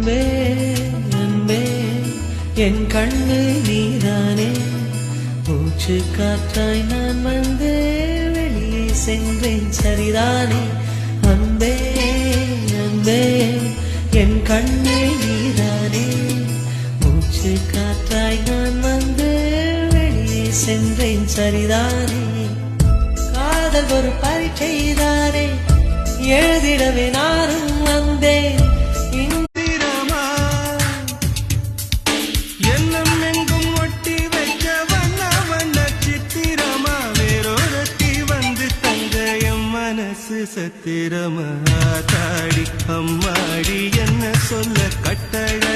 அன்பே அன்பே என் கண்ணு நீதானே மூச்சு காற்றாய் நான் வந்து வெளியே சென்றேன் சரிதானே அன்பே அன்பே என் கண்ணு நீதானே மூச்சு காற்றாய் நான் வந்து வெளியே சென்றேன் சரிதானே காதல் ஒரு பரீட்சைதானே எழுதிடவே நானும் வந்தேன் இந்திரமா எண்ணம் எங்கும் ஒட்டி வைக்க வண்ண வண்ண சித்திரமா வேறொருத்தி வந்து தங்க என் மனசு சத்திரமா தாடி அம்மாடி என்ன சொல்ல கட்டழ